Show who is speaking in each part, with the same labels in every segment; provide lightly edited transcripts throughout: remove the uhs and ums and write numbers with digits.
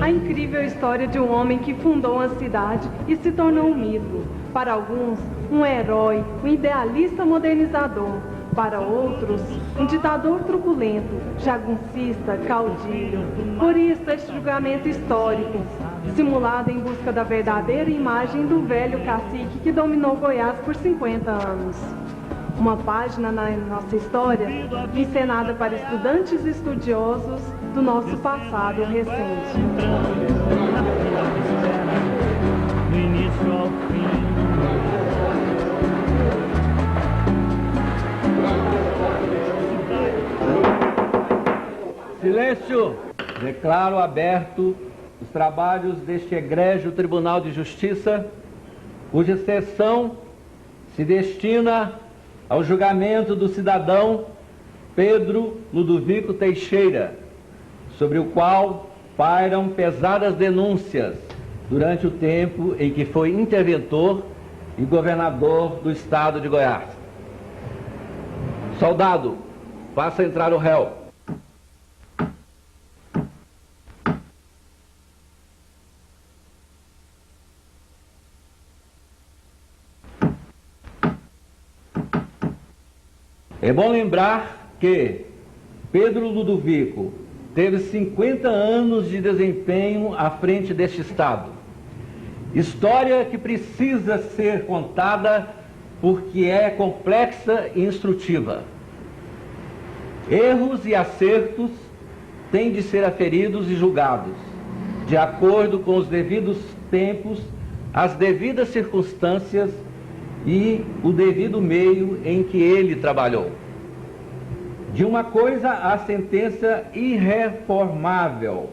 Speaker 1: A incrível história de um homem que fundou uma cidade e se tornou um mito. Para alguns, um herói, um idealista modernizador. Para outros, um ditador truculento, jagunçista, caudilho. Por isso, este julgamento histórico, simulado em busca da verdadeira imagem do velho cacique que dominou Goiás por 50 anos. Uma página na nossa história, encenada para estudantes e estudiosos do nosso passado recente.
Speaker 2: Do início ao fim.
Speaker 3: Silêncio! Declaro aberto os trabalhos deste egrégio Tribunal de Justiça, cuja sessão se destina ao julgamento do cidadão Pedro Ludovico Teixeira, sobre o qual pairam pesadas denúncias durante o tempo em que foi interventor e governador do estado de Goiás. Soldado, faça entrar o réu. É bom lembrar que Pedro Ludovico teve 50 anos de desempenho à frente deste estado. História que precisa ser contada porque é complexa e instrutiva. Erros e acertos têm de ser aferidos e julgados, de acordo com os devidos tempos, as devidas circunstâncias e o devido meio em que ele trabalhou. De uma coisa a sentença irreformável,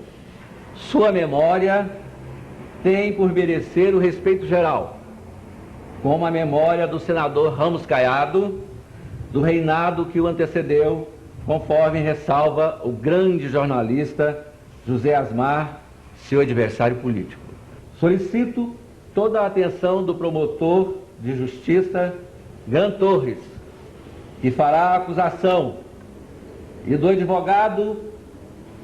Speaker 3: sua memória tem por merecer o respeito geral, como a memória do senador Ramos Caiado, do reinado que o antecedeu, conforme ressalva o grande jornalista José Asmar, seu adversário político. Solicito toda a atenção do promotor de Justiça, Gran Torres, que fará a acusação, e do advogado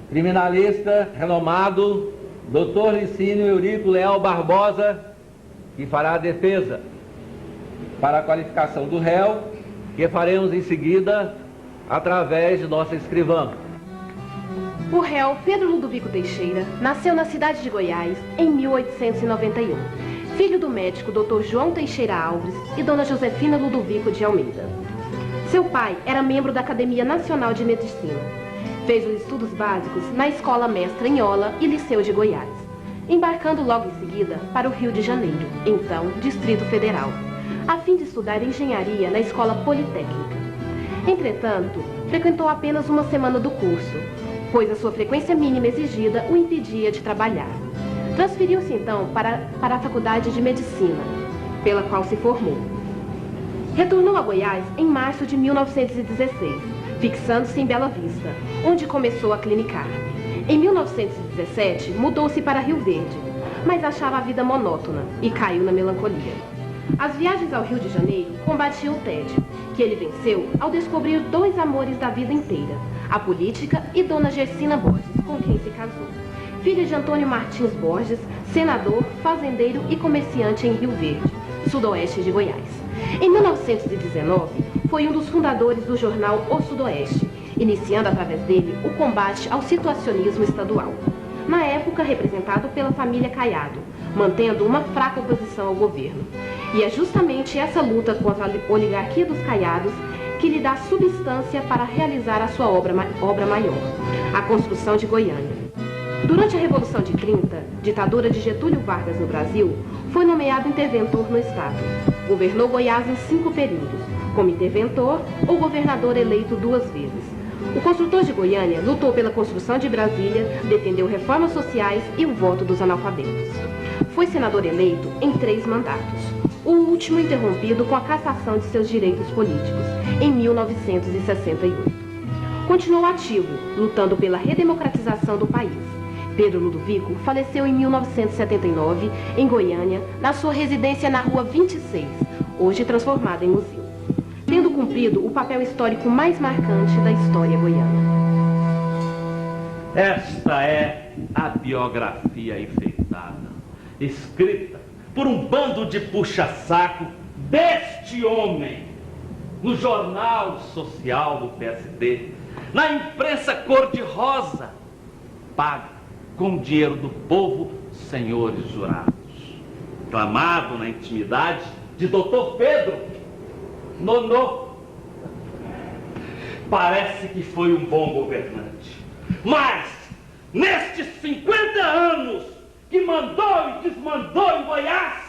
Speaker 3: criminalista renomado, Dr. Licínio Eurico Leal Barbosa, que fará a defesa, para a qualificação do réu, que faremos em seguida através de nossa escrivã.
Speaker 4: O réu Pedro Ludovico Teixeira nasceu na cidade de Goiás em 1891. Filho do médico Dr. João Teixeira Alves e Dona Josefina Ludovico de Almeida. Seu pai era membro da Academia Nacional de Medicina. Fez os estudos básicos na Escola Mestra Enhola e Liceu de Goiás, embarcando logo em seguida para o Rio de Janeiro, então Distrito Federal, a fim de estudar engenharia na Escola Politécnica. Entretanto, frequentou apenas uma semana do curso, pois a sua frequência mínima exigida o impedia de trabalhar. Transferiu-se então para a Faculdade de Medicina, pela qual se formou. Retornou a Goiás em março de 1916, fixando-se em Bela Vista, onde começou a clinicar. Em 1917, mudou-se para Rio Verde, mas achava a vida monótona e caiu na melancolia. As viagens ao Rio de Janeiro combatiam o tédio, que ele venceu ao descobrir dois amores da vida inteira, a política e Dona Gersina Borges, com quem se casou. Filha de Antônio Martins Borges, senador, fazendeiro e comerciante em Rio Verde, sudoeste de Goiás. Em 1919, foi um dos fundadores do jornal O Sudoeste, iniciando através dele o combate ao situacionismo estadual, na época representado pela família Caiado, mantendo uma fraca oposição ao governo. E é justamente essa luta contra a oligarquia dos Caiados que lhe dá substância para realizar a sua obra maior, a construção de Goiânia. Durante a Revolução de 30, ditadura de Getúlio Vargas no Brasil, foi nomeado interventor no estado. Governou Goiás em 5 períodos, como interventor ou governador eleito 2 vezes. O construtor de Goiânia lutou pela construção de Brasília, defendeu reformas sociais e o voto dos analfabetos. Foi senador eleito em 3 mandatos, o último interrompido com a cassação de seus direitos políticos, em 1968. Continuou ativo, lutando pela redemocratização do país. Pedro Ludovico faleceu em 1979, em Goiânia, na sua residência na Rua 26, hoje transformada em museu, tendo cumprido o papel histórico mais marcante da história goiana.
Speaker 5: Esta é a biografia enfeitada, escrita por um bando de puxa-saco deste homem, no Jornal Social do PSD, na imprensa cor-de-rosa, paga com dinheiro do povo, senhores jurados. Clamado na intimidade de Dr. Pedro Nonô. Parece que foi um bom governante, mas nestes 50 anos que mandou e desmandou em Goiás,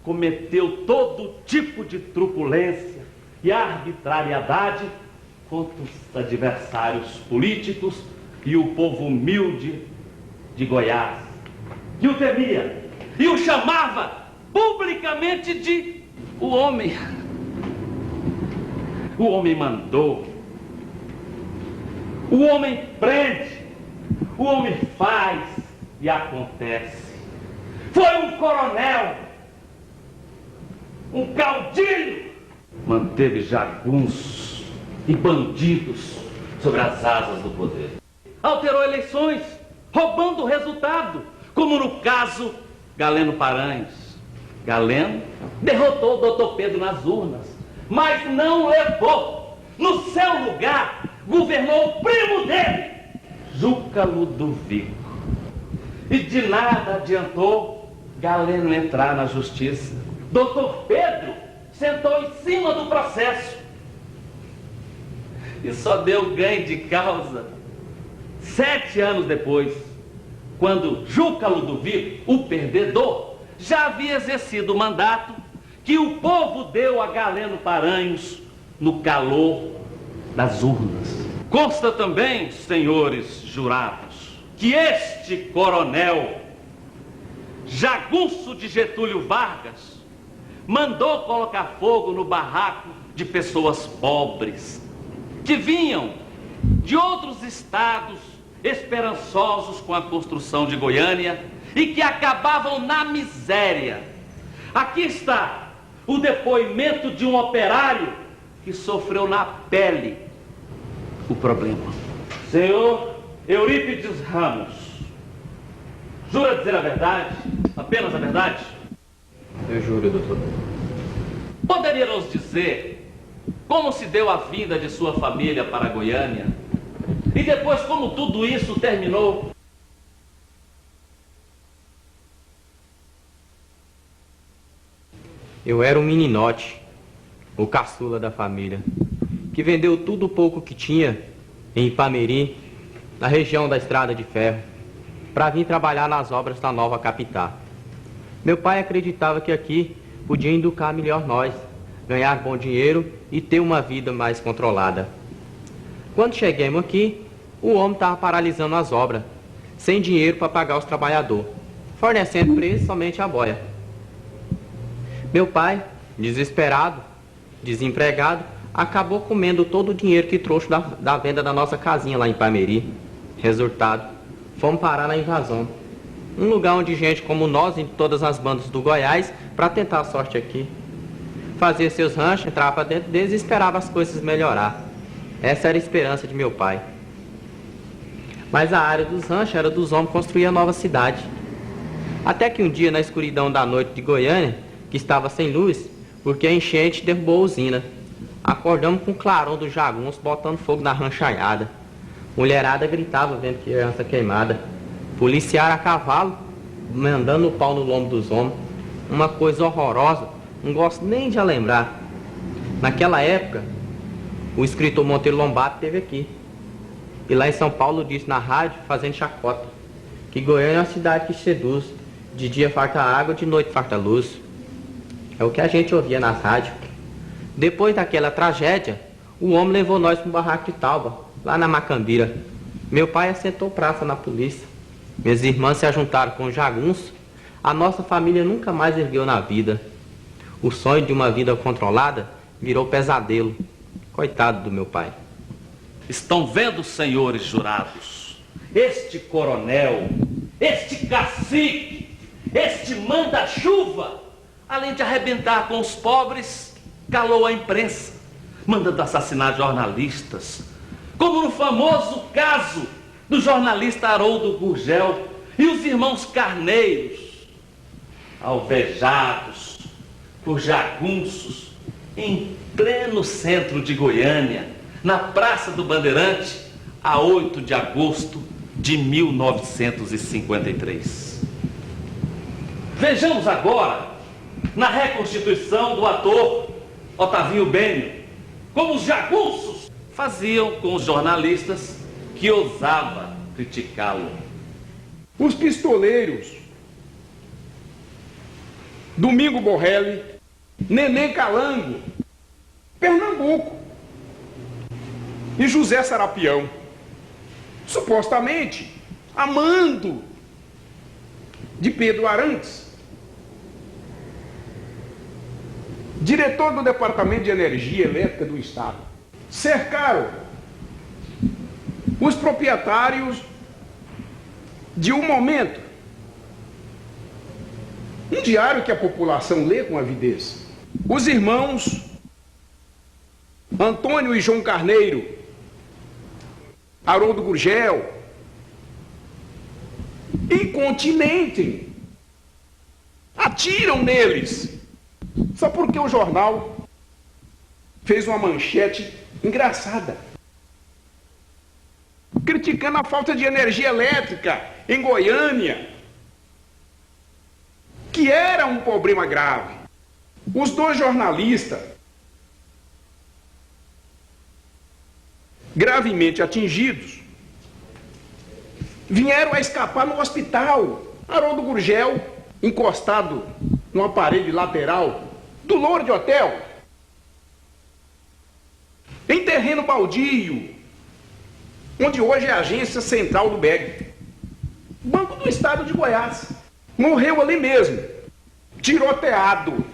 Speaker 5: cometeu todo tipo de truculência e arbitrariedade contra os adversários políticos e o povo humilde de Goiás, que o temia e o chamava publicamente de o homem. O homem mandou, o homem prende, o homem faz e acontece. Foi um coronel, um caudilho, manteve jagunços e bandidos sobre as asas do poder. Alterou eleições, roubando o resultado, como no caso Galeno Paranhos. Galeno derrotou o Dr. Pedro nas urnas, mas não levou. No seu lugar, governou o primo dele, Juca Ludovico. E de nada adiantou Galeno entrar na justiça. Dr. Pedro sentou em cima do processo e só deu ganho de causa 7 anos depois, quando Juca Ludovico, o perdedor, já havia exercido o mandato que o povo deu a Galeno Paranhos no calor das urnas. Consta também, senhores jurados, que este coronel, jagunço de Getúlio Vargas, mandou colocar fogo no barraco de pessoas pobres, que vinham de outros estados esperançosos com a construção de Goiânia e que acabavam na miséria. Aqui está o depoimento de um operário que sofreu na pele o problema. Senhor Eurípides Ramos, jura dizer a verdade, apenas a verdade?
Speaker 6: Eu juro, doutor.
Speaker 5: Poderia nos dizer como se deu a vinda de sua família para Goiânia e depois como tudo isso terminou?
Speaker 6: Eu era um meninote, o caçula da família, que vendeu tudo o pouco que tinha em Ipameri, na região da Estrada de Ferro, para vir trabalhar nas obras da nova capital. Meu pai acreditava que aqui podia educar melhor nós, ganhar bom dinheiro e ter uma vida mais controlada. Quando chegamos aqui, o homem estava paralisando as obras, sem dinheiro para pagar os trabalhadores, fornecendo para eles somente a boia. Meu pai, desesperado, desempregado, acabou comendo todo o dinheiro que trouxe da venda da nossa casinha lá em Ipameri. Resultado, fomos parar na invasão. Um lugar onde gente como nós, em todas as bandas do Goiás, para tentar a sorte aqui. Fazia seus ranchos, entrava para dentro deles e esperava as coisas melhorar. Essa era a esperança de meu pai. Mas a área dos ranchos era dos homens construir a nova cidade. Até que um dia, na escuridão da noite de Goiânia, que estava sem luz, porque a enchente derrubou a usina, acordamos com o clarão do jagunço botando fogo na ranchaiada. Mulherada gritava vendo criança queimada. Policiar a cavalo, mandando o pau no lombo dos homens. Uma coisa horrorosa, não gosto nem de lembrar. Naquela época, o escritor Monteiro Lobato esteve aqui. E lá em São Paulo disse na rádio, fazendo chacota, que Goiânia é uma cidade que seduz. De dia farta água, de noite farta luz. É o que a gente ouvia nas rádios. Depois daquela tragédia, o homem levou nós para um barraco de Tauba, lá na Macambira. Meu pai assentou praça na polícia. Minhas irmãs se ajuntaram com o jagunço. A nossa família nunca mais ergueu na vida. O sonho de uma vida controlada virou pesadelo. Coitado do meu pai.
Speaker 5: Estão vendo, senhores jurados? Este coronel, este cacique, este manda-chuva, além de arrebentar com os pobres, calou a imprensa, mandando assassinar jornalistas, como no famoso caso do jornalista Haroldo Gurgel e os irmãos Carneiros, alvejados por jagunços em pleno centro de Goiânia, na Praça do Bandeirante, a 8 de agosto de 1953. Vejamos agora, na reconstituição do ator Otavinho Bênio, como os jagunços faziam com os jornalistas que ousava criticá-lo.
Speaker 7: Os pistoleiros Domingo Borrelli, Neném Calango, Pernambuco e José Serapião, supostamente amando de Pedro Arantes, diretor do Departamento de Energia Elétrica do Estado, cercaram os proprietários de Um Momento, um diário que a população lê com avidez. Os irmãos Antônio e João Carneiro, Haroldo Gurgel, incontinentem, atiram neles, só porque o jornal fez uma manchete engraçada, criticando a falta de energia elétrica em Goiânia, que era um problema grave. Os dois jornalistas, gravemente atingidos, vieram a escapar no hospital. Haroldo Gurgel, encostado numa parede lateral do Louro de Hotel, em terreno baldio, onde hoje é a agência central do BEG, Banco do Estado de Goiás. Morreu ali mesmo, tiroteado,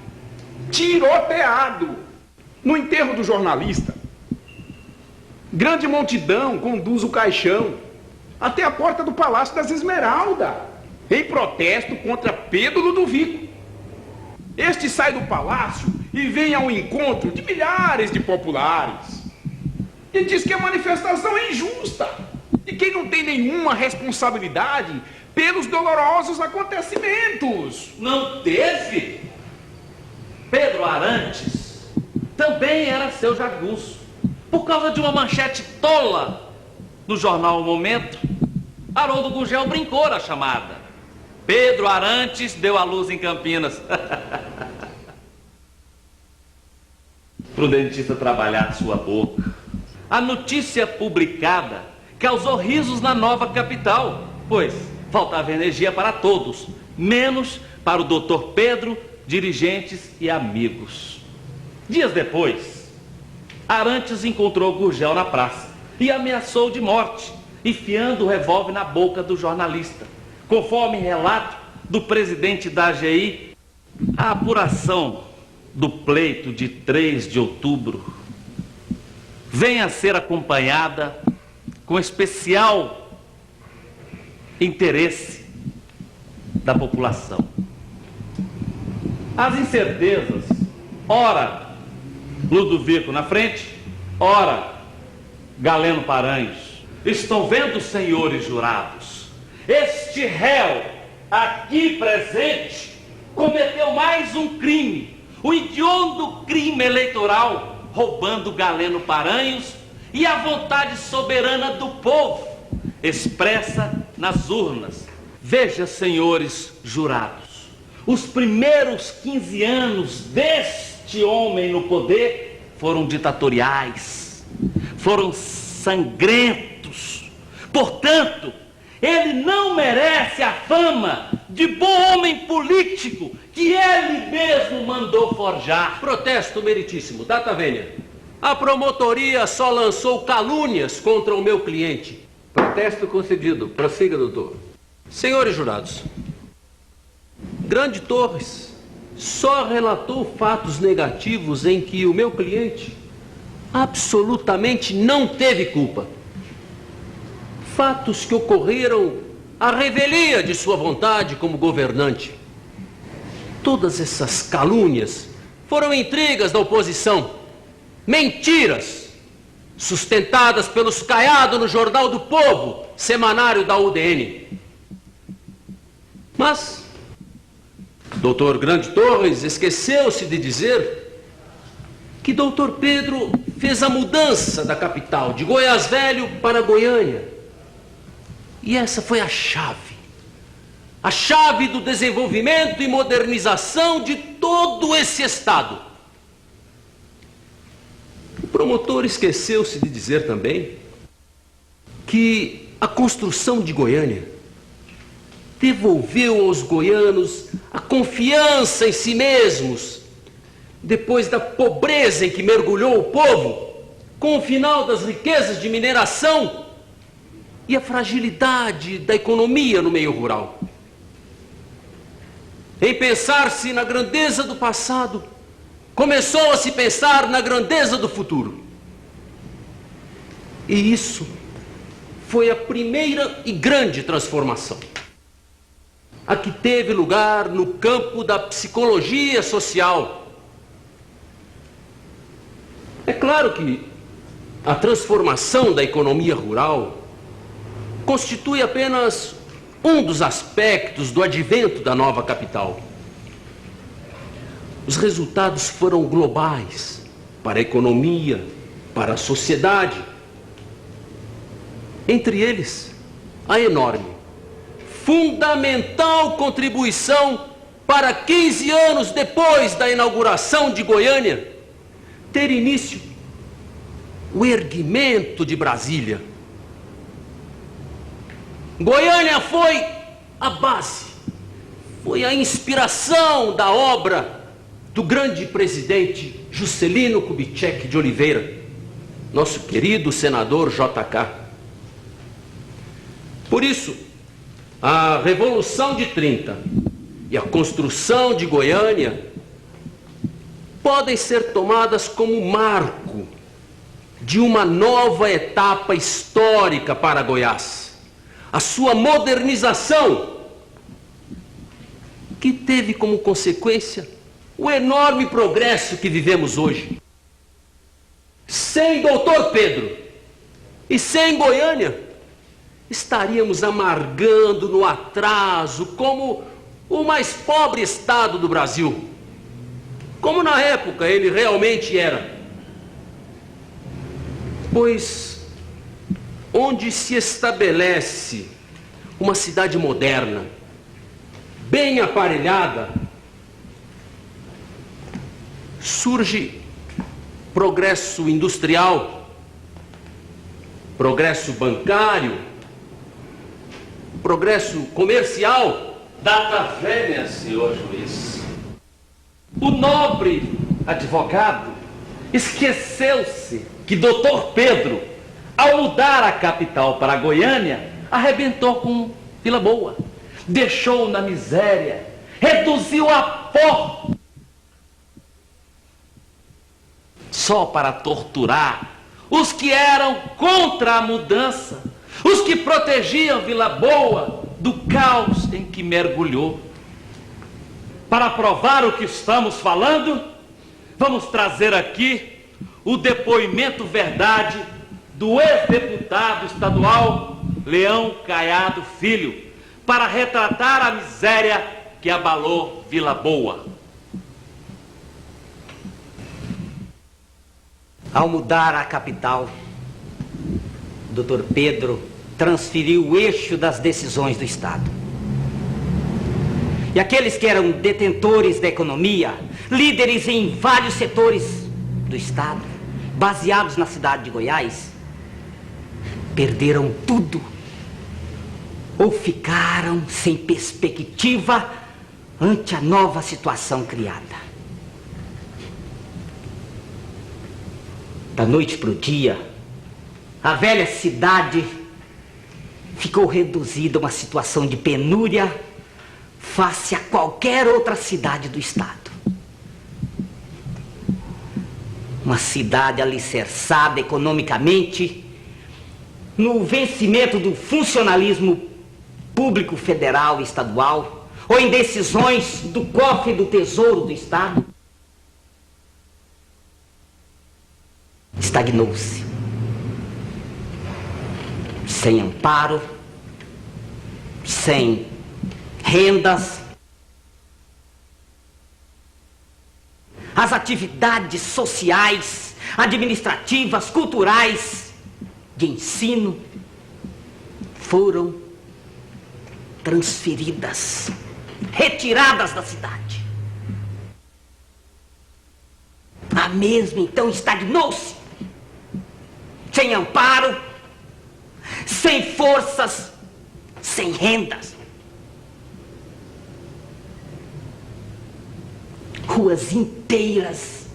Speaker 7: no enterro do jornalista. Grande multidão conduz o caixão até a porta do Palácio das Esmeraldas, em protesto contra Pedro Ludovico. Este sai do palácio e vem ao encontro de milhares de populares e diz que a manifestação é injusta e quem não tem nenhuma responsabilidade pelos dolorosos acontecimentos.
Speaker 5: Não teve? Pedro Arantes também era seu jagunço. Por causa de uma manchete tola no jornal O Momento, Haroldo Gurgel brincou na chamada. Pedro Arantes deu à luz em Campinas. Para o dentista trabalhar sua boca. A notícia publicada causou risos na nova capital, pois faltava energia para todos, menos para o doutor Pedro, dirigentes e amigos. Dias depois, Arantes encontrou Gurgel na praça e ameaçou de morte, enfiando o revólver na boca do jornalista. Conforme relato do presidente da AGI, a apuração do pleito de 3 de outubro vem a ser acompanhada com especial interesse da população. As incertezas, ora Ludovico na frente, ora Galeno Paranhos. Estão vendo, senhores jurados? Este réu aqui presente cometeu mais um crime, o hediondo crime eleitoral, roubando Galeno Paranhos e a vontade soberana do povo, expressa nas urnas. Veja, senhores jurados, os primeiros 15 anos deste homem no poder foram ditatoriais, foram sangrentos. Portanto, ele não merece a fama de bom homem político que ele mesmo mandou forjar.
Speaker 8: Protesto, meritíssimo. Data vênia. A promotoria só lançou calúnias contra o meu cliente.
Speaker 3: Protesto concedido. Prossiga, doutor.
Speaker 8: Senhores jurados, Grande Torres só relatou fatos negativos em que o meu cliente absolutamente não teve culpa. Fatos que ocorreram à revelia de sua vontade como governante. Todas essas calúnias foram intrigas da oposição, mentiras sustentadas pelos caiados no Jornal do Povo, semanário da UDN. Mas Dr. Grande Torres esqueceu-se de dizer que Dr. Pedro fez a mudança da capital, de Goiás Velho para Goiânia. E essa foi a chave do desenvolvimento e modernização de todo esse estado. O promotor esqueceu-se de dizer também que a construção de Goiânia devolveu aos goianos a confiança em si mesmos, depois da pobreza em que mergulhou o povo, com o final das riquezas de mineração e a fragilidade da economia no meio rural. Em pensar-se na grandeza do passado, começou a se pensar na grandeza do futuro. E isso foi a primeira e grande transformação, a que teve lugar no campo da psicologia social. É claro que a transformação da economia rural constitui apenas um dos aspectos do advento da nova capital. Os resultados foram globais para a economia, para a sociedade. Entre eles, a enorme, fundamental contribuição para 15 anos depois da inauguração de Goiânia ter início o erguimento de Brasília. Goiânia foi a base, foi a inspiração da obra do grande presidente Juscelino Kubitschek de Oliveira, nosso querido senador JK. Por isso, a Revolução de 30 e a construção de Goiânia podem ser tomadas como marco de uma nova etapa histórica para Goiás. A sua modernização, que teve como consequência o enorme progresso que vivemos hoje. Sem Dr. Pedro e sem Goiânia, estaríamos amargando no atraso como o mais pobre estado do Brasil, como na época ele realmente era. Pois onde se estabelece uma cidade moderna, bem aparelhada, surge progresso industrial, progresso bancário, progresso comercial.
Speaker 5: Data velha, senhor juiz. O nobre advogado esqueceu-se que Dr. Pedro, ao mudar a capital para Goiânia, arrebentou com Vila Boa, deixou na miséria, reduziu a pó, só para torturar os que eram contra a mudança, os que protegiam Vila Boa do caos em que mergulhou. Para provar o que estamos falando, vamos trazer aqui o depoimento verdade do ex-deputado estadual Leão Caiado Filho, para retratar a miséria que abalou Vila Boa.
Speaker 9: Ao mudar a capital, Dr. Pedro transferiu o eixo das decisões do Estado. E aqueles que eram detentores da economia, líderes em vários setores do Estado, baseados na cidade de Goiás, perderam tudo ou ficaram sem perspectiva ante a nova situação criada. Da noite para o dia, a velha cidade ficou reduzida a uma situação de penúria face a qualquer outra cidade do estado. Uma cidade alicerçada economicamente no vencimento do funcionalismo público federal e estadual, ou em decisões do cofre do tesouro do estado, estagnou-se. sem amparo, sem rendas. As atividades sociais, administrativas, culturais, de ensino, foram transferidas, retiradas da cidade. A mesma então estagnou-se, sem amparo, sem forças, sem rendas. Ruas inteiras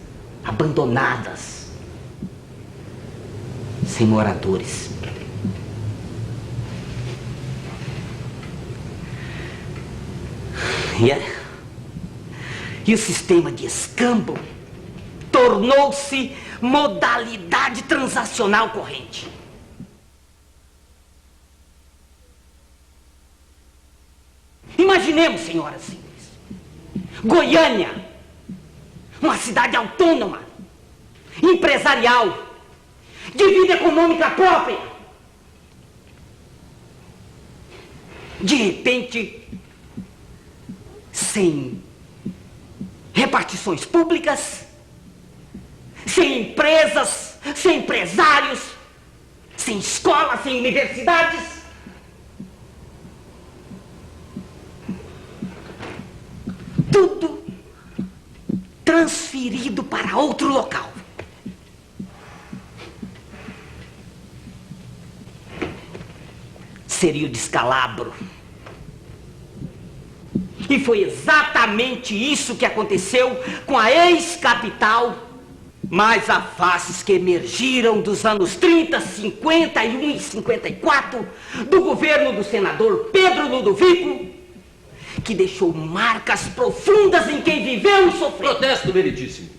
Speaker 9: abandonadas, sem moradores. E o sistema de escambo tornou-se modalidade transacional corrente. Imaginemos, senhoras e senhores, Goiânia, uma cidade autônoma, empresarial, de vida econômica própria. De repente, sem repartições públicas, sem empresas, sem empresários, sem escolas, sem universidades. Tudo transferido para outro local. Seria o descalabro. E foi exatamente isso que aconteceu com a ex-capital, mais a faces que emergiram dos anos 30, 51 e 54 do governo do senador Pedro Ludovico, que deixou marcas profundas em quem viveu e sofreu.
Speaker 8: Protesto, meritíssimo.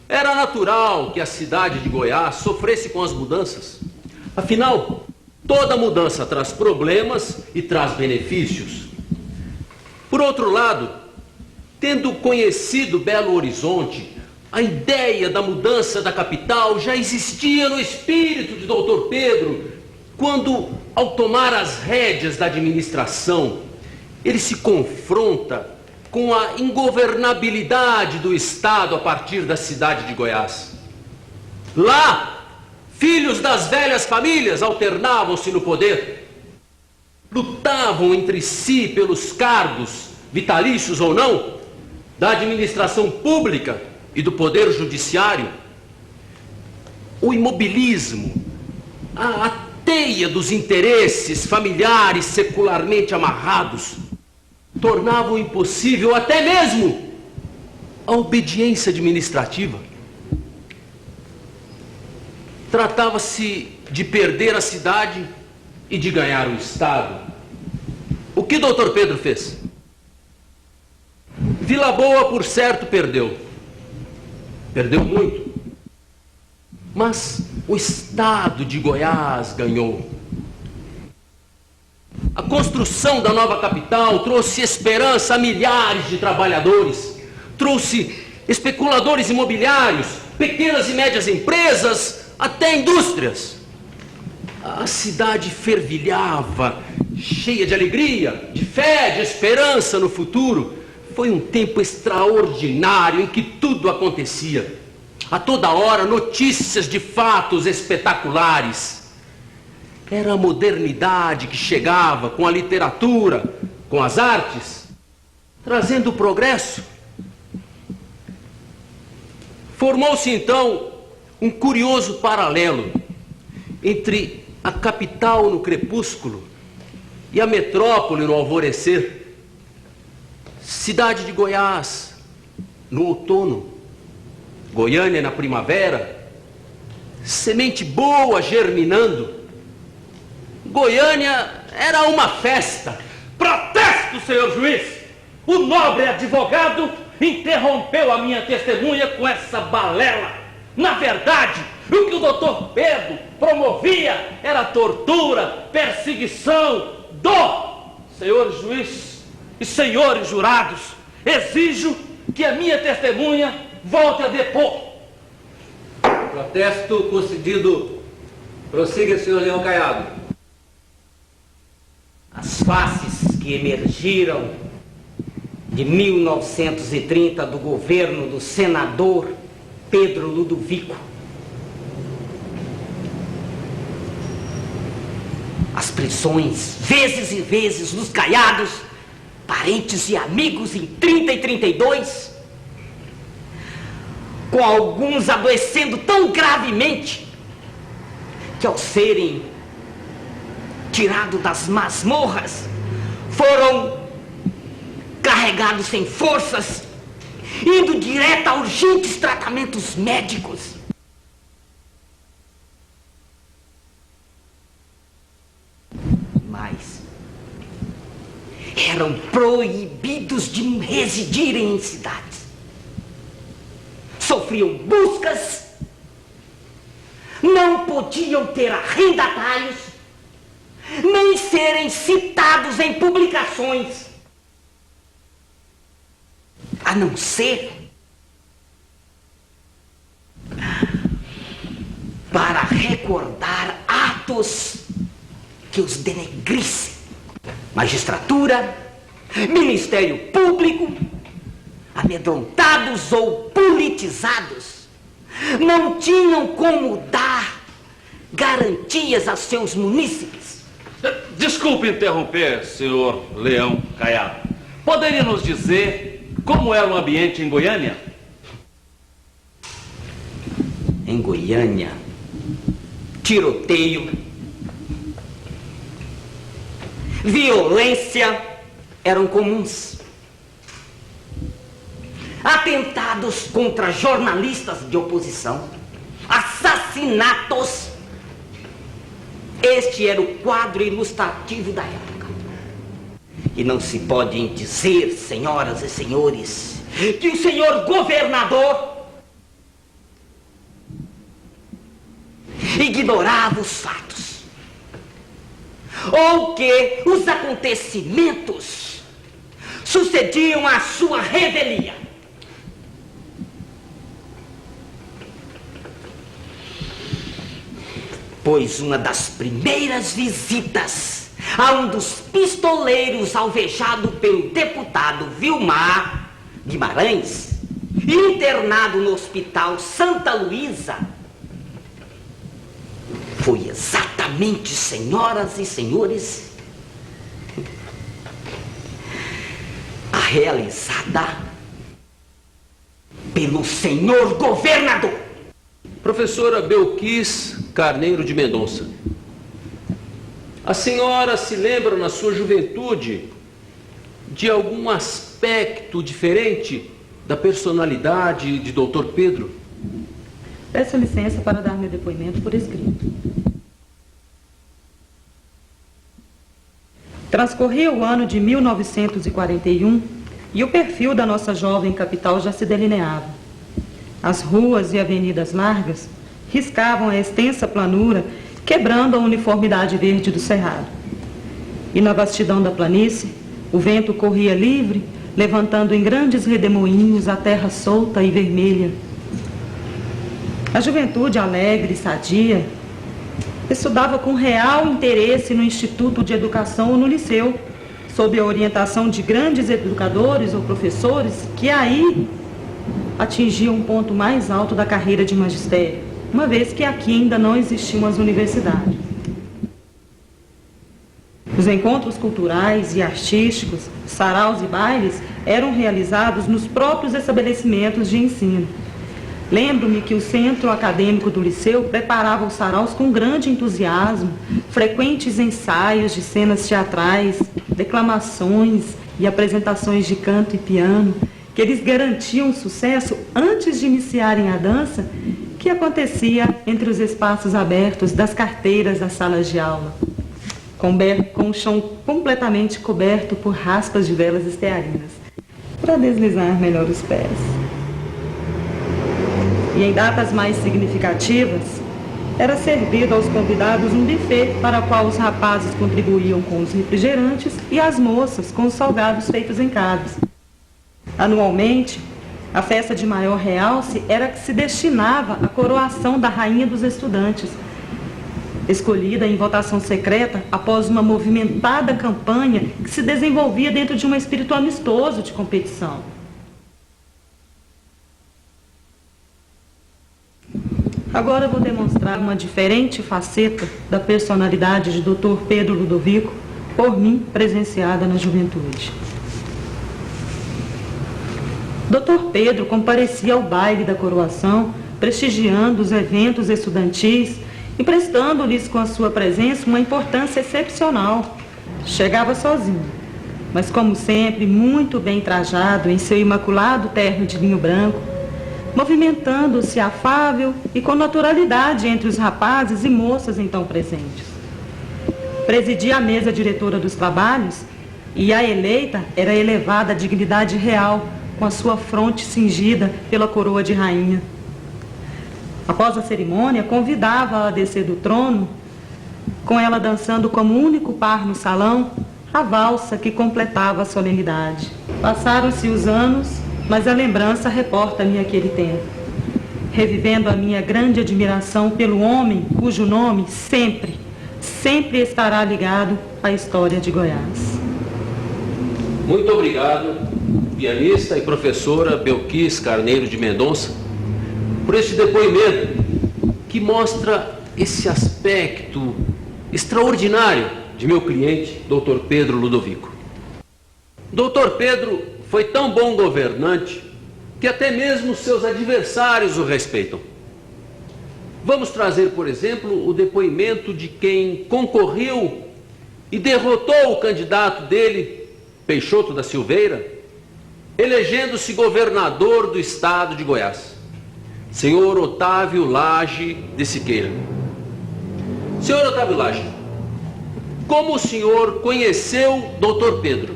Speaker 8: Era natural que a cidade de Goiás sofresse com as mudanças. Afinal, toda mudança traz problemas e traz benefícios. Por outro lado, tendo conhecido Belo Horizonte, a ideia da mudança da capital já existia no espírito de Dr. Pedro, quando, ao tomar as rédeas da administração, ele se confronta com a ingovernabilidade do Estado a partir da cidade de Goiás. Lá, filhos das velhas famílias alternavam-se no poder. Lutavam entre si pelos cargos, vitalícios ou não, da administração pública e do poder judiciário. O imobilismo, a teia dos interesses familiares secularmente amarrados, tornavam impossível até mesmo a obediência administrativa. Tratava-se de perder a cidade e de ganhar o Estado. O que Dr. Pedro fez? Vila Boa, por certo, perdeu. Perdeu muito. Mas o Estado de Goiás ganhou. A construção da nova capital trouxe esperança a milhares de trabalhadores, trouxe especuladores imobiliários, pequenas e médias empresas, até indústrias. A cidade fervilhava, cheia de alegria, de fé, de esperança no futuro. Foi um tempo extraordinário em que tudo acontecia. A toda hora, notícias de fatos espetaculares. Era a modernidade que chegava com a literatura, com as artes, trazendo o progresso. Formou-se então um curioso paralelo entre a capital no crepúsculo e a metrópole no alvorecer. Cidade de Goiás no outono, Goiânia na primavera, semente boa germinando. Goiânia era uma festa.
Speaker 5: Protesto, senhor juiz! O nobre advogado interrompeu a minha testemunha com essa balela. Na verdade, o que o doutor Pedro promovia era tortura, perseguição senhor juiz e senhores jurados. Exijo que a minha testemunha volte a depor.
Speaker 3: Protesto concedido. Prossiga, senhor Leão Caiado.
Speaker 9: as faces que emergiram de 1930 do governo do senador Pedro Ludovico. As prisões, vezes e vezes, dos caiados, parentes e amigos em 30 e 32, com alguns adoecendo tão gravemente que, ao serem tirados das masmorras, foram carregados sem forças, indo direto a urgentes tratamentos médicos. Mas eram proibidos de residirem em cidades. Sofriam buscas, não podiam ter arrendatários, nem serem citados em publicações, a não ser para recordar atos que os denegrissem. Magistratura, Ministério Público, amedrontados ou politizados, não tinham como dar garantias a seus munícipes.
Speaker 5: Desculpe interromper, senhor Leão Caiado. Poderia nos dizer como era o ambiente em Goiânia?
Speaker 9: Em Goiânia, tiroteio, violência eram comuns. Atentados contra jornalistas de oposição, assassinatos. Este era o quadro ilustrativo da época. E não se pode dizer, senhoras e senhores, que o senhor governador ignorava os fatos, ou que os acontecimentos sucediam à sua revelia. Pois uma das primeiras visitas a um dos pistoleiros alvejado pelo deputado Vilmar Guimarães, internado no Hospital Santa Luísa, foi exatamente, senhoras e senhores, a realizada pelo senhor governador.
Speaker 8: Professora Belquis Carneiro de Mendonça, a senhora se lembra na sua juventude de algum aspecto diferente da personalidade de Dr. Pedro?
Speaker 10: Peço licença para dar meu depoimento por escrito. Transcorria o ano de 1941 e o perfil da nossa jovem capital já se delineava. As ruas e avenidas largas riscavam a extensa planura, quebrando a uniformidade verde do cerrado. E na vastidão da planície, o vento corria livre, levantando em grandes redemoinhos a terra solta e vermelha. A juventude alegre e sadia estudava com real interesse no Instituto de Educação ou no liceu, sob a orientação de grandes educadores ou professores que aí atingiam um ponto mais alto da carreira de magistério, uma vez que aqui ainda não existiam as universidades. Os encontros culturais e artísticos, saraus e bailes eram realizados nos próprios estabelecimentos de ensino. Lembro-me que o centro acadêmico do liceu preparava os saraus com grande entusiasmo, frequentes ensaios de cenas teatrais, declamações e apresentações de canto e piano, que eles garantiam sucesso antes de iniciarem a dança, que acontecia entre os espaços abertos das carteiras das salas de aula, com o chão completamente coberto por raspas de velas estearinas, para deslizar melhor os pés. E em datas mais significativas, era servido aos convidados um buffet para o qual os rapazes contribuíam com os refrigerantes e as moças com os salgados feitos em casa. Anualmente, a festa de maior realce era que se destinava à coroação da rainha dos estudantes, escolhida em votação secreta após uma movimentada campanha que se desenvolvia dentro de um espírito amistoso de competição. Agora vou demonstrar uma diferente faceta da personalidade de Dr. Pedro Ludovico, por mim presenciada na juventude. Dr. Pedro comparecia ao baile da coroação, prestigiando os eventos estudantis e prestando-lhes com a sua presença uma importância excepcional. Chegava sozinho, mas como sempre muito bem trajado em seu imaculado terno de linho branco, movimentando-se afável e com naturalidade entre os rapazes e moças então presentes. Presidia a mesa diretora dos trabalhos e a eleita era elevada à dignidade real, com a sua fronte cingida pela coroa de rainha. Após a cerimônia, convidava-a a descer do trono, com ela dançando como único par no salão, a valsa que completava a solenidade. Passaram-se os anos, mas a lembrança reporta-me aquele tempo, revivendo a minha grande admiração pelo homem cujo nome sempre estará ligado à história de Goiás.
Speaker 8: Muito obrigado, pianista e professora Belquis Carneiro de Mendonça, por este depoimento que mostra esse aspecto extraordinário de meu cliente, Dr. Pedro Ludovico. Dr. Pedro foi tão bom governante que até mesmo seus adversários o respeitam. Vamos trazer, por exemplo, o depoimento de quem concorreu e derrotou o candidato dele, Peixoto da Silveira, elegendo-se governador do estado de Goiás, senhor Otávio Lage de Siqueira. Senhor Otávio Lage, como o senhor conheceu Dr. Pedro?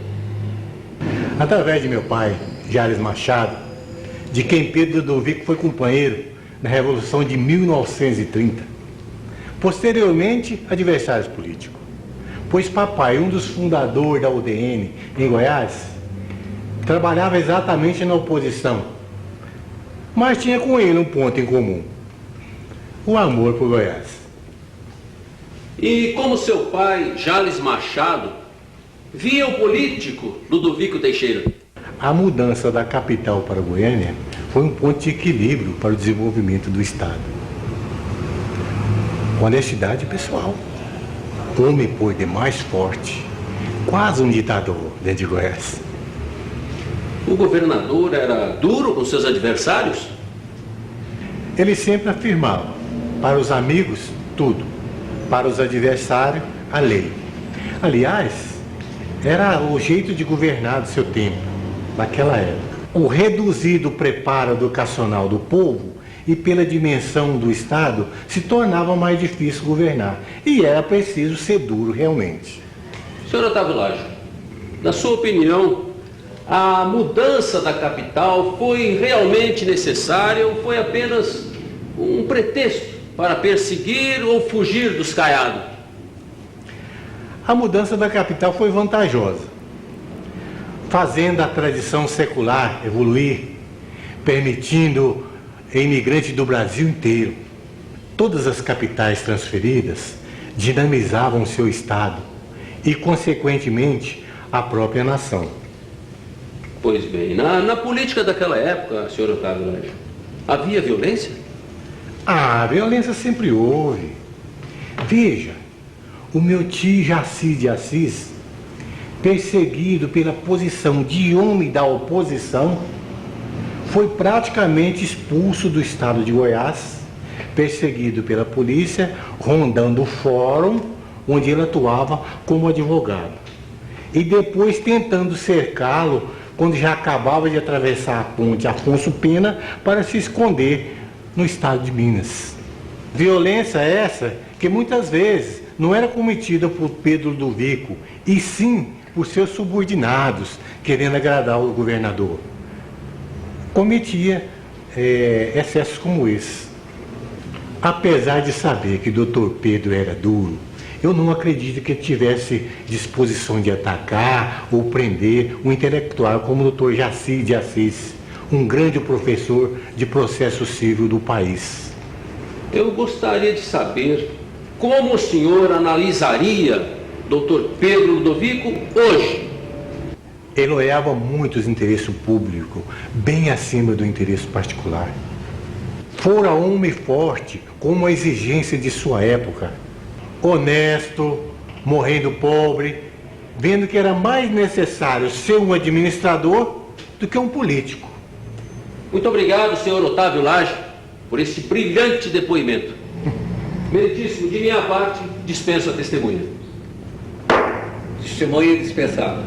Speaker 11: Através de meu pai, Jales Machado, de quem Pedro Ludovico foi companheiro na Revolução de 1930. Posteriormente, adversários políticos. Pois papai, um dos fundadores da UDN em Goiás, trabalhava exatamente na oposição, mas tinha com ele um ponto em comum: o amor por Goiás.
Speaker 8: E como seu pai, Jales Machado, via o político Ludovico Teixeira?
Speaker 11: A mudança da capital para Goiânia foi um ponto de equilíbrio para o desenvolvimento do estado. Honestidade pessoal. Homem por demais forte, quase um ditador dentro de Goiás.
Speaker 8: O governador era duro com seus adversários?
Speaker 11: Ele sempre afirmava: para os amigos, tudo; para os adversários, a lei. Aliás, era o jeito de governar do seu tempo, naquela época. O reduzido preparo educacional do povo e pela dimensão do Estado se tornava mais difícil governar. E era preciso ser duro realmente.
Speaker 8: Senhor Otávio Lage, na sua opinião, a mudança da capital foi realmente necessária ou foi apenas um pretexto para perseguir ou fugir dos caiados?
Speaker 11: A mudança da capital foi vantajosa, fazendo a tradição secular evoluir, permitindo imigrantes do Brasil inteiro. Todas as capitais transferidas dinamizavam seu estado e, consequentemente, a própria nação.
Speaker 8: Pois bem, na política daquela época, senhor Otávio Lage, havia violência?
Speaker 11: Ah, violência sempre houve. Veja, o meu tio Jaci de Assis, perseguido pela posição de homem da oposição, foi praticamente expulso do estado de Goiás, perseguido pela polícia, rondando o fórum onde ele atuava como advogado. E depois tentando cercá-lo quando já acabava de atravessar a ponte Afonso Pena para se esconder no estado de Minas. Violência essa que muitas vezes não era cometida por Pedro Ludovico, e sim por seus subordinados, querendo agradar o governador. Cometia excessos como esse. Apesar de saber que o Dr. Pedro era duro, eu não acredito que ele tivesse disposição de atacar ou prender um intelectual como o Dr. Jaci de Assis, um grande professor de processo civil do país.
Speaker 8: Eu gostaria de saber como o senhor analisaria Dr. Pedro Ludovico hoje?
Speaker 11: Ele olhava muito os interesses públicos, bem acima do interesse particular. Fora homem forte, com uma exigência de sua época. Honesto, morrendo pobre, vendo que era mais necessário ser um administrador do que um político.
Speaker 8: Muito obrigado, senhor Otávio Lage, por esse brilhante depoimento. Meritíssimo, de minha parte, dispenso a testemunha.
Speaker 3: Testemunha dispensada.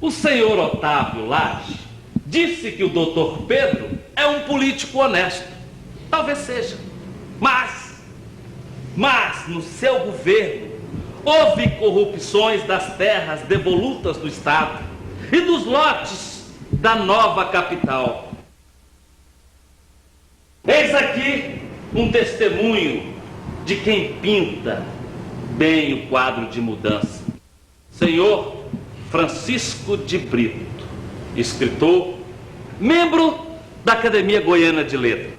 Speaker 5: O senhor Otávio Lage disse que o doutor Pedro é um político honesto. Talvez seja. Mas no seu governo houve corrupções das terras devolutas do Estado e dos lotes da nova capital. Eis aqui um testemunho de quem pinta bem o quadro de mudança. Senhor Francisco de Brito, escritor, membro da Academia Goiana de Letras.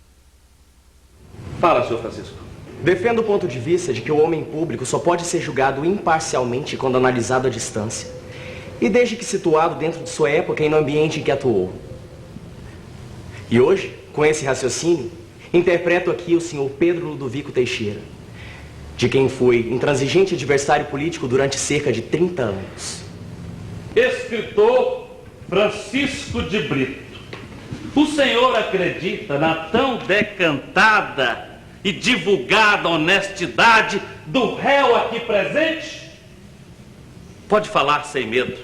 Speaker 5: Fala, senhor Francisco.
Speaker 6: Defendo o ponto de vista de que o homem público só pode ser julgado imparcialmente quando analisado à distância, e desde que situado dentro de sua época e no ambiente em que atuou. E hoje, com esse raciocínio, interpreto aqui o senhor Pedro Ludovico Teixeira, de quem fui intransigente adversário político durante cerca de 30 anos.
Speaker 5: Escritor Francisco de Brito, o senhor acredita na tão decantada e divulgada honestidade do réu aqui presente? Pode falar sem medo.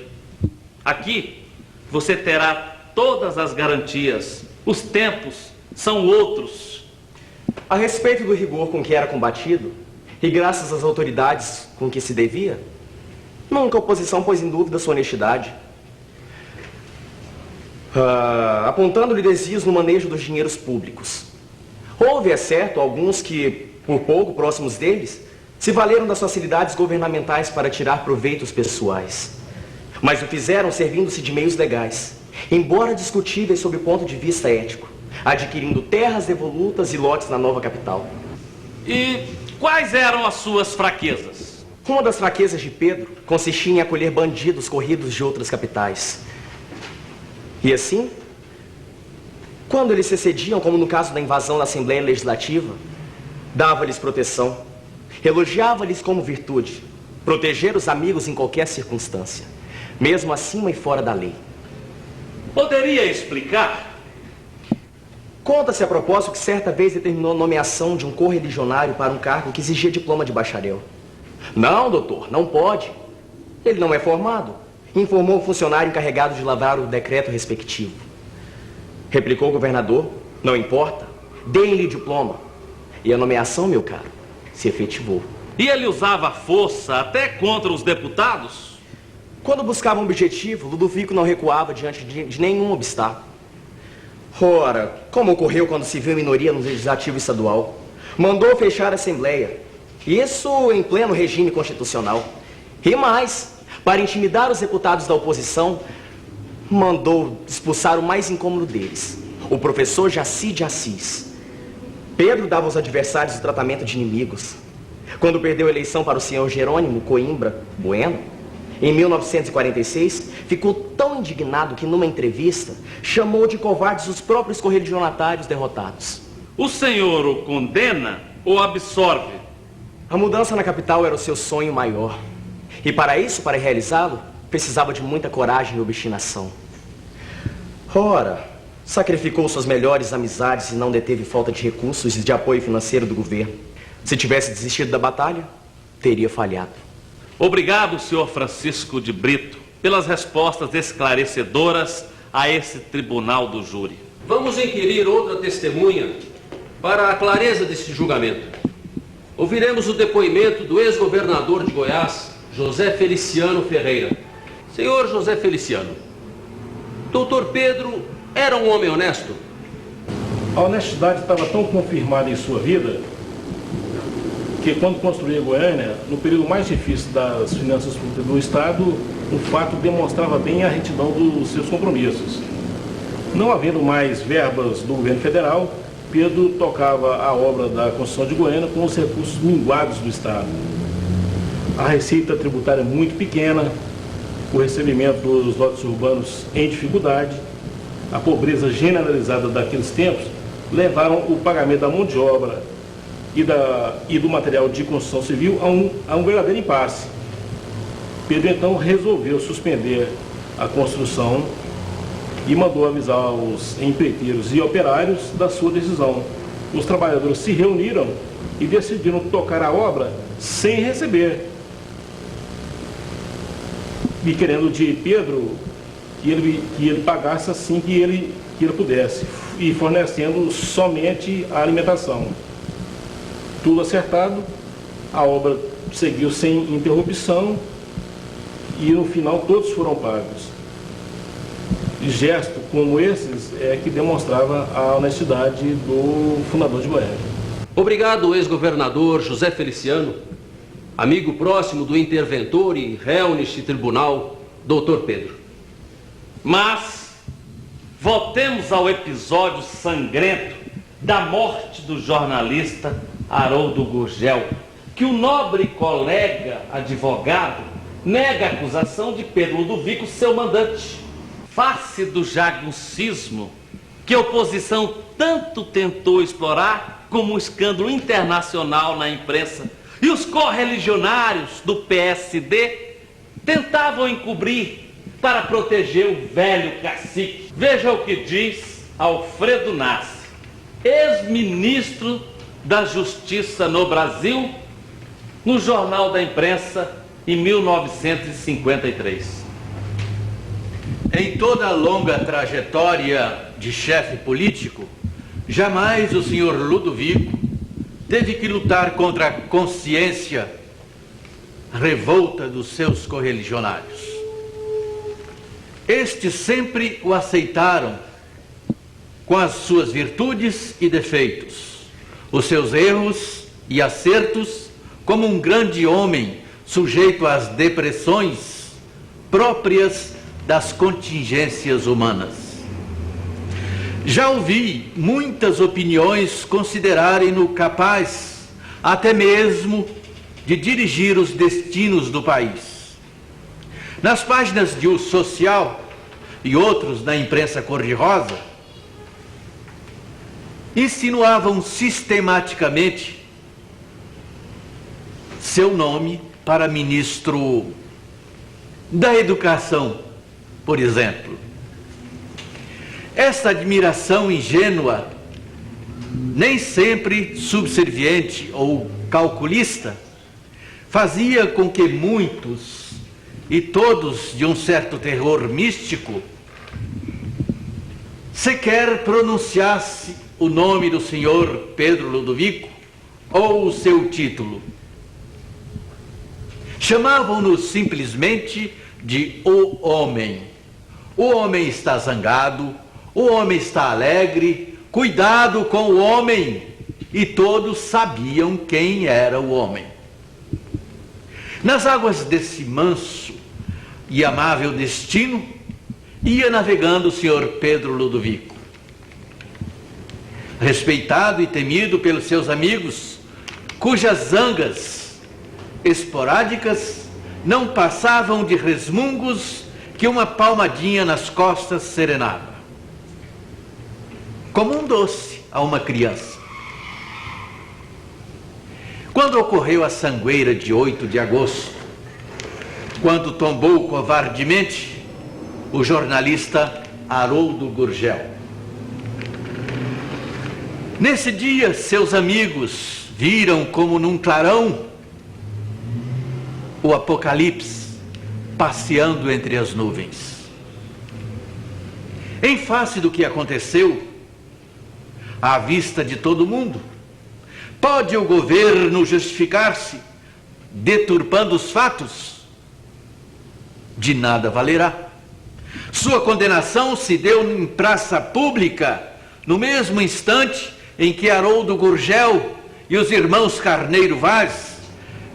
Speaker 5: Aqui você terá todas as garantias. Os tempos são outros.
Speaker 6: A respeito do rigor com que era combatido, e graças às autoridades com que se devia, nunca a oposição pôs em dúvida sua honestidade. Apontando-lhe desvios no manejo dos dinheiros públicos. Houve, é certo, alguns que, por pouco próximos deles, se valeram das facilidades governamentais para tirar proveitos pessoais. Mas o fizeram servindo-se de meios legais, embora discutíveis sob o ponto de vista ético, adquirindo terras devolutas e lotes na nova capital.
Speaker 5: E quais eram as suas fraquezas?
Speaker 6: Uma das fraquezas de Pedro consistia em acolher bandidos corridos de outras capitais. E assim, quando eles se excediam, como no caso da invasão da Assembleia Legislativa, dava-lhes proteção, elogiava-lhes como virtude, proteger os amigos em qualquer circunstância, mesmo acima e fora da lei.
Speaker 5: Poderia explicar?
Speaker 6: Conta-se a propósito que certa vez determinou a nomeação de um correligionário para um cargo que exigia diploma de bacharel. Não, doutor, não pode. Ele não é formado, informou o funcionário encarregado de lavrar o decreto respectivo. Replicou o governador, não importa, deem-lhe diploma. E a nomeação, meu caro, se efetivou.
Speaker 5: E ele usava força até contra os deputados?
Speaker 6: Quando buscava um objetivo, Ludovico não recuava diante de nenhum obstáculo. Ora, como ocorreu quando se viu minoria no Legislativo Estadual, mandou fechar a Assembleia. Isso em pleno regime constitucional. E mais, para intimidar os deputados da oposição, mandou expulsar o mais incômodo deles, o professor Jaci de Assis. Pedro dava aos adversários o tratamento de inimigos. Quando perdeu a eleição para o senhor Jerônimo Coimbra Bueno, em 1946, ficou tão indignado que numa entrevista chamou de covardes os próprios correligionários derrotados.
Speaker 5: O senhor o condena ou absorve?
Speaker 6: A mudança na capital era o seu sonho maior. E para isso, para realizá-lo, precisava de muita coragem e obstinação. Ora, sacrificou suas melhores amizades e não deteve falta de recursos e de apoio financeiro do governo. Se tivesse desistido da batalha, teria falhado.
Speaker 5: Obrigado, senhor Francisco de Brito, pelas respostas esclarecedoras a esse tribunal do júri.
Speaker 8: Vamos inquirir outra testemunha para a clareza desse julgamento. Ouviremos o depoimento do ex-governador de Goiás, José Feliciano Ferreira. Senhor José Feliciano, doutor Pedro era um homem honesto?
Speaker 2: A honestidade estava tão confirmada em sua vida que quando construía Goiânia, no período mais difícil das finanças públicas do Estado, o fato demonstrava bem a retidão dos seus compromissos. Não havendo mais verbas do governo federal, Pedro tocava a obra da construção de Goiânia com os recursos minguados do Estado. A receita tributária é muito pequena, o recebimento dos lotes urbanos em dificuldade, a pobreza generalizada daqueles tempos levaram o pagamento da mão de obra e do material de construção civil a um verdadeiro impasse. Pedro então resolveu suspender a construção e mandou avisar os empreiteiros e operários da sua decisão. Os trabalhadores se reuniram e decidiram tocar a obra sem receber, e querendo de Pedro que ele pagasse assim que ele pudesse, e fornecendo somente a alimentação. Tudo acertado, a obra seguiu sem interrupção e no final todos foram pagos. Gesto como esses é que demonstrava a honestidade do fundador de Goiânia.
Speaker 8: Obrigado, ex-governador José Feliciano, amigo próximo do interventor e réu neste tribunal, doutor Pedro.
Speaker 5: Mas voltemos ao episódio sangrento da morte do jornalista Haroldo Gurgel, que o nobre colega advogado nega a acusação de Pedro Ludovico, seu mandante. Face do jagunçismo que a oposição tanto tentou explorar como um escândalo internacional na imprensa, e os correligionários do PSD tentavam encobrir para proteger o velho cacique. Veja o que diz Alfredo Nassi, ex-ministro da Justiça no Brasil, no Jornal da Imprensa, em 1953.
Speaker 12: Em toda a longa trajetória de chefe político, jamais o senhor Ludovico teve que lutar contra a consciência revolta dos seus correligionários. Estes sempre o aceitaram com as suas virtudes e defeitos, os seus erros e acertos, como um grande homem sujeito às depressões próprias das contingências humanas. Já ouvi muitas opiniões considerarem-no capaz até mesmo de dirigir os destinos do país. Nas páginas de O Social e outros na imprensa cor-de-rosa, insinuavam sistematicamente seu nome para ministro da Educação, por exemplo. Esta admiração ingênua, nem sempre subserviente ou calculista, fazia com que muitos, e todos de um certo terror místico, sequer pronunciasse o nome do senhor Pedro Ludovico ou o seu título. Chamavam-no simplesmente de o homem. O homem está zangado, o homem está alegre, cuidado com o homem. E todos sabiam quem era o homem. Nas águas desse manso e amável destino, ia navegando o senhor Pedro Ludovico. Respeitado e temido pelos seus amigos, cujas zangas esporádicas não passavam de resmungos que uma palmadinha nas costas serenava. Como um doce a uma criança. Quando ocorreu a sangueira de 8 de agosto, quando tombou covardemente o jornalista Haroldo Gurgel. Nesse dia, seus amigos viram como num clarão o Apocalipse passeando entre as nuvens. Em face do que aconteceu, à vista de todo mundo, pode o governo justificar-se deturpando os fatos? De nada valerá. Sua condenação se deu em praça pública, no mesmo instante em que Haroldo Gurgel e os irmãos Carneiro Vaz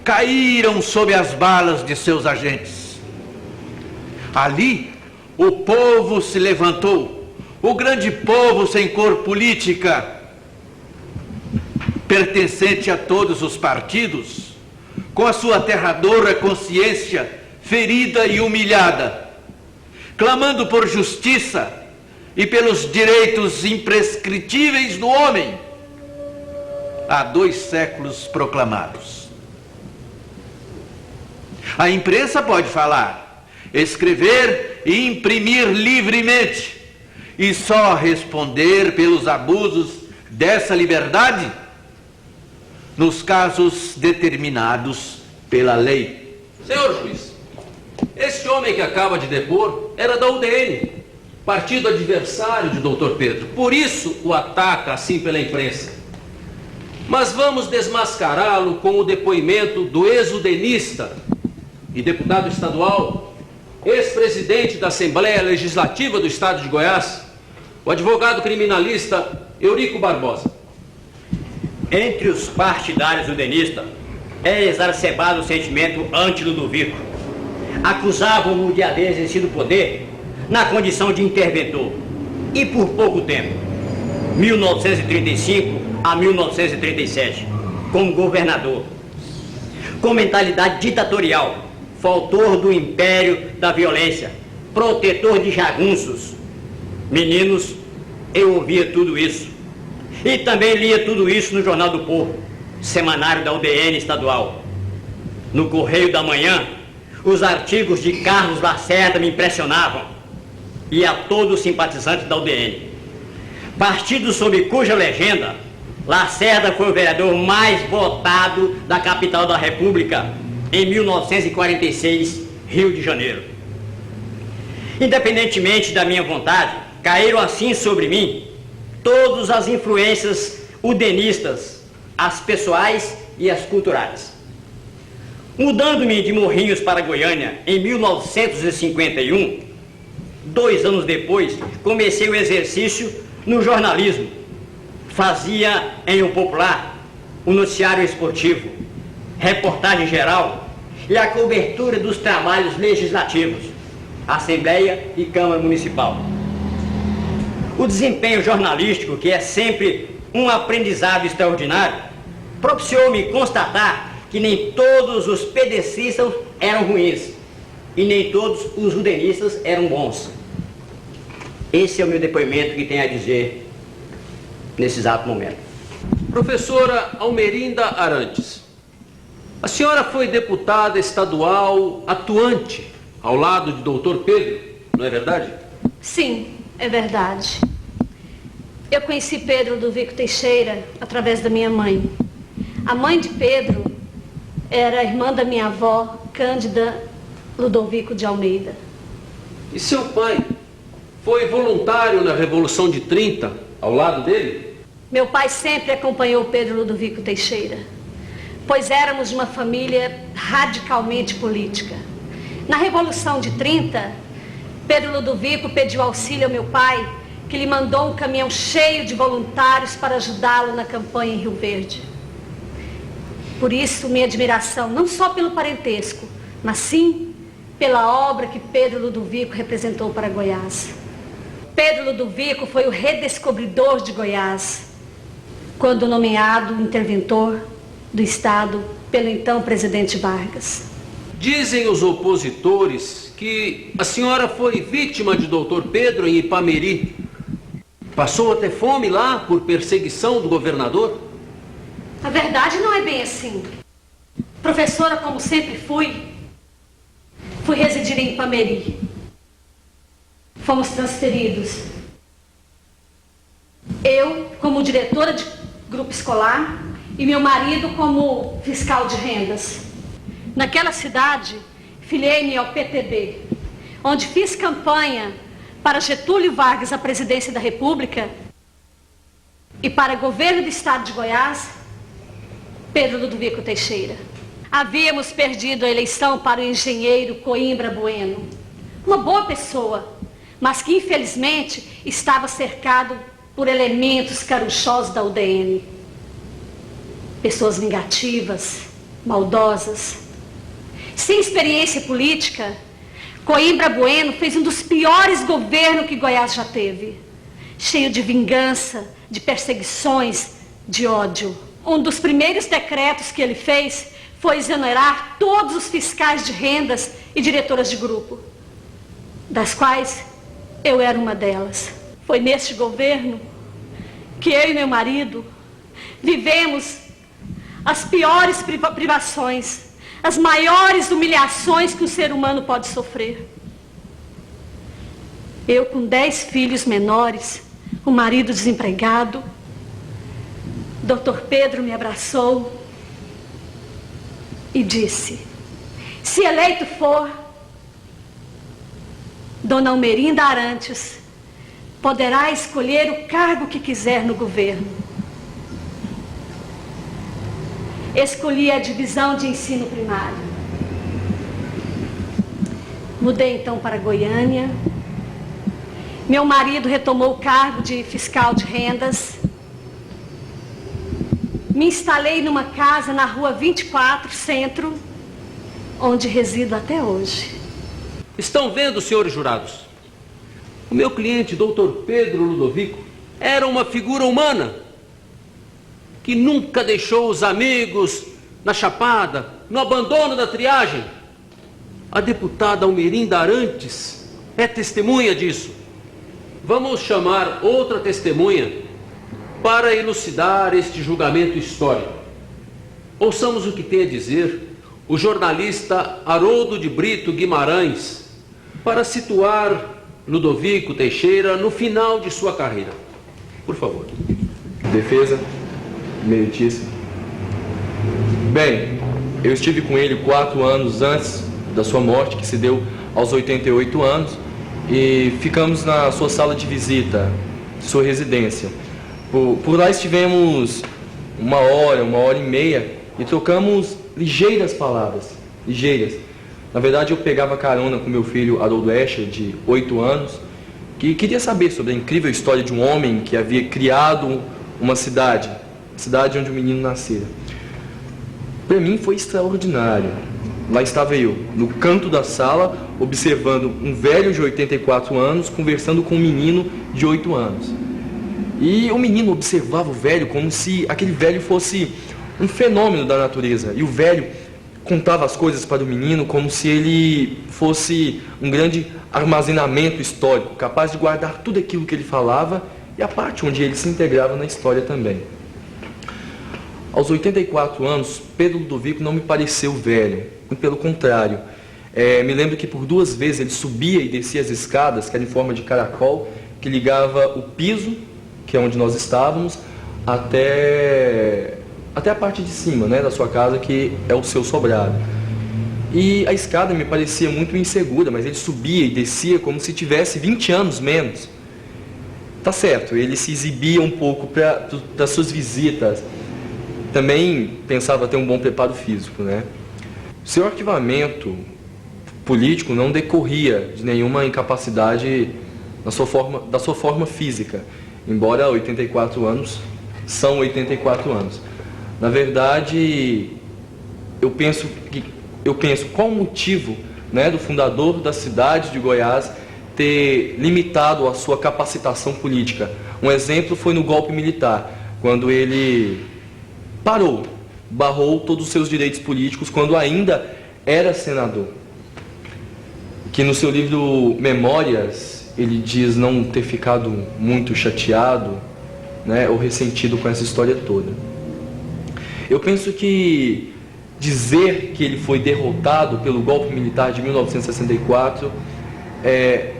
Speaker 12: caíram sob as balas de seus agentes. Ali, o povo se levantou, o grande povo sem cor política, pertencente a todos os partidos, com a sua aterradora consciência ferida e humilhada, clamando por justiça e pelos direitos imprescritíveis do homem, há 2 séculos proclamados. A imprensa pode falar, escrever e imprimir livremente, e só responder pelos abusos dessa liberdade nos casos determinados pela lei.
Speaker 8: Senhor juiz, este homem que acaba de depor era da UDN, partido adversário de Dr. Pedro. Por isso o ataca assim pela imprensa. Mas vamos desmascará-lo com o depoimento do ex-udenista e deputado estadual, ex-presidente da Assembleia Legislativa do Estado de Goiás, o advogado criminalista Eurico Barbosa.
Speaker 13: Entre os partidários udenistas, é exacerbado o sentimento anti-Ludovico. Acusavam-o de haver exercido o poder na condição de interventor, e por pouco tempo, 1935 a 1937, como governador, com mentalidade ditatorial, fautor do império da violência, protetor de jagunços. Meninos, eu ouvia tudo isso. E também lia tudo isso no Jornal do Povo, semanário da UDN estadual. No Correio da Manhã, os artigos de Carlos Lacerda me impressionavam. E a todos os simpatizantes da UDN. Partido sob cuja legenda Lacerda foi o vereador mais votado da capital da República em 1946, Rio de Janeiro. Independentemente da minha vontade, caíram assim sobre mim todas as influências udenistas, as pessoais e as culturais. Mudando-me de Morrinhos para Goiânia em 1951, 2 anos depois, comecei o exercício no jornalismo. Fazia em O Popular o noticiário esportivo, reportagem geral e a cobertura dos trabalhos legislativos, Assembleia e Câmara Municipal. O desempenho jornalístico, que é sempre um aprendizado extraordinário, propiciou-me constatar que nem todos os pedecistas eram ruins e nem todos os udenistas eram bons. Esse é o meu depoimento que tenho a dizer nesse exato momento.
Speaker 8: Professora Almerinda Arantes, a senhora foi deputada estadual atuante ao lado de Dr. Pedro, não é verdade?
Speaker 14: Sim, é verdade. Eu conheci Pedro Ludovico Teixeira através da minha mãe. A mãe de Pedro era irmã da minha avó, Cândida Ludovico de Almeida.
Speaker 8: E seu pai foi voluntário na Revolução de 30, ao lado dele?
Speaker 14: Meu pai sempre acompanhou Pedro Ludovico Teixeira, pois éramos de uma família radicalmente política. Na Revolução de 30, Pedro Ludovico pediu auxílio ao meu pai, que lhe mandou um caminhão cheio de voluntários para ajudá-lo na campanha em Rio Verde. Por isso, minha admiração, não só pelo parentesco, mas sim pela obra que Pedro Ludovico representou para Goiás. Pedro Ludovico foi o redescobridor de Goiás, quando nomeado interventor do Estado pelo então presidente Vargas.
Speaker 8: Dizem os opositores que a senhora foi vítima de Dr. Pedro em Ipameri. Passou a ter fome lá por perseguição do governador?
Speaker 14: A verdade não é bem assim. Professora, como sempre fui residir em Ipameri. Fomos transferidos. Eu, como diretora de grupo escolar, e meu marido como fiscal de rendas. Naquela cidade, filiei-me ao PTB, onde fiz campanha para Getúlio Vargas à presidência da República e para o governo do estado de Goiás, Pedro Ludovico Teixeira. Havíamos perdido a eleição para o engenheiro Coimbra Bueno, uma boa pessoa, mas que infelizmente estava cercado por elementos carunchosos da UDN. Pessoas vingativas, maldosas. Sem experiência política, Coimbra Bueno fez um dos piores governos que Goiás já teve. Cheio de vingança, de perseguições, de ódio. um dos primeiros decretos que ele fez foi exonerar todos os fiscais de rendas e diretoras de grupo, das quais eu era uma delas. Foi neste governo que eu e meu marido vivemos as piores privações, as maiores humilhações que um ser humano pode sofrer. Eu com 10 filhos menores, o marido desempregado, Dr. Pedro me abraçou e disse: se eleito for, Dona Almerinda Arantes poderá escolher o cargo que quiser no governo. Escolhi a divisão de ensino primário. Mudei então para Goiânia. Meu marido retomou o cargo de fiscal de rendas. Me instalei numa casa na rua 24, Centro, onde resido até hoje.
Speaker 8: Estão vendo, senhores jurados? O meu cliente, Dr. Pedro Ludovico, era uma figura humana que nunca deixou os amigos na chapada, no abandono da triagem. A deputada Almerinda Arantes é testemunha disso. Vamos chamar outra testemunha para elucidar este julgamento histórico. Ouçamos o que tem a dizer o jornalista Haroldo de Brito Guimarães para situar Ludovico Teixeira no final de sua carreira. Por favor.
Speaker 15: Defesa, meritíssimo. Bem, eu estive com ele 4 anos antes da sua morte, que se deu aos 88 anos, e ficamos na sua sala de visita, sua residência. Por lá estivemos 1 hora, 1h30, e trocamos ligeiras palavras, ligeiras. Na verdade, eu pegava carona com meu filho Haroldo Escher, de 8 anos, que queria saber sobre a incrível história de um homem que havia criado uma cidade onde o menino nascera. Para mim foi extraordinário. Lá estava eu, no canto da sala, observando um velho de 84 anos conversando com um menino de 8 anos. E o menino observava o velho como se aquele velho fosse um fenômeno da natureza. E o velho contava as coisas para o menino como se ele fosse um grande armazenamento histórico, capaz de guardar tudo aquilo que ele falava e a parte onde ele se integrava na história também. Aos 84 anos, Pedro Ludovico não me pareceu velho, pelo contrário. Me lembro que por 2 vezes ele subia e descia as escadas, que eram em forma de caracol, que ligava o piso, que é onde nós estávamos, até a parte de cima, né, da sua casa, que é o seu sobrado. E a escada me parecia muito insegura, mas ele subia e descia como se tivesse 20 anos menos. Tá certo, ele se exibia um pouco para as suas visitas. Também pensava ter um bom preparo físico, né? Seu arquivamento político não decorria de nenhuma incapacidade da sua forma física, embora 84 anos são 84 anos. Na verdade, eu penso qual o motivo, né, do fundador da cidade de Goiás ter limitado a sua capacitação política. Um exemplo foi no golpe militar, quando ele barrou todos os seus direitos políticos quando ainda era senador. Que no seu livro Memórias, ele diz não ter ficado muito chateado, né, ou ressentido com essa história toda. Eu penso que dizer que ele foi derrotado pelo golpe militar de 1964 é